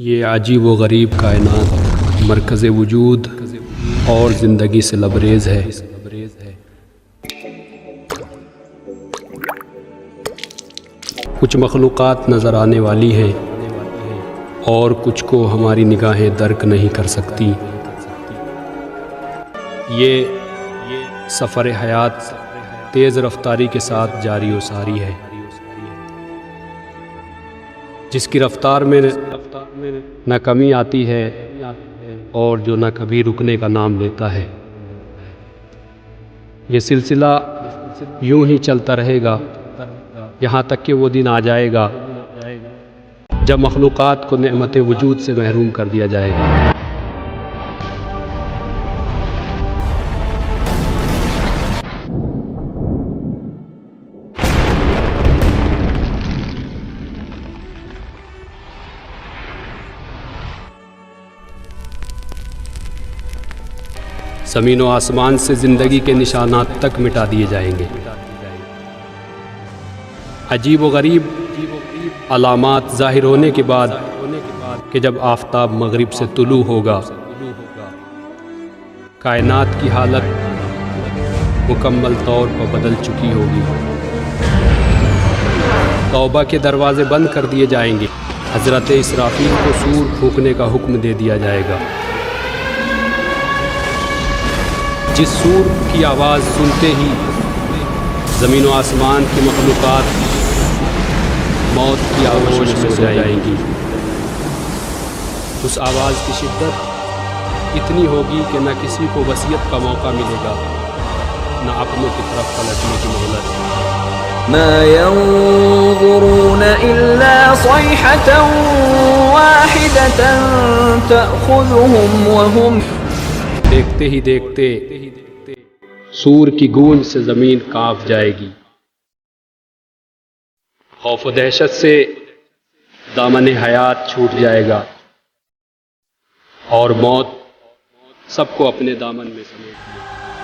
یہ عجیب و غریب کائنات مرکز وجود اور زندگی سے لبریز ہے۔ کچھ مخلوقات نظر آنے والی ہیں اور کچھ کو ہماری نگاہیں درک نہیں کر سکتی۔ یہ سفر حیات تیز رفتاری کے ساتھ جاری و ساری ہے، جس کی رفتار میں نہ کمی آتی ہے اور جو نہ کبھی رکنے کا نام لیتا ہے۔ یہ سلسلہ یوں ہی چلتا رہے گا یہاں تک کہ وہ دن آ جائے گا جب مخلوقات کو نعمت وجود سے محروم کر دیا جائے گا۔ زمین و آسمان سے زندگی کے نشانات تک مٹا دیے جائیں گے۔ عجیب و غریب علامات ظاہر ہونے کے بعد کہ جب آفتاب مغرب سے طلوع ہوگا، کائنات کی حالت مکمل طور پر بدل چکی ہوگی۔ توبہ کے دروازے بند کر دیے جائیں گے۔ حضرت اسرافیل کو سور پھونکنے کا حکم دے دیا جائے گا۔ جس سور کی آواز سنتے ہی زمین و آسمان کی مخلوقات موت کی آغوش میں سو جائیں گی۔ اس آواز کی شدت اتنی ہوگی کہ نہ کسی کو وصیت کا موقع ملے گا، نہ اپنوں کی طرف پلٹنے کی مہلت۔ ما ينظرون إلا صيحة واحدة تأخذهم وهم دیکھتے ہی دیکھتے سور کی گونج سے زمین کانپ جائے گی۔ خوف و دہشت سے دامن حیات چھوٹ جائے گا اور موت سب کو اپنے دامن میں سمیٹ لے گی۔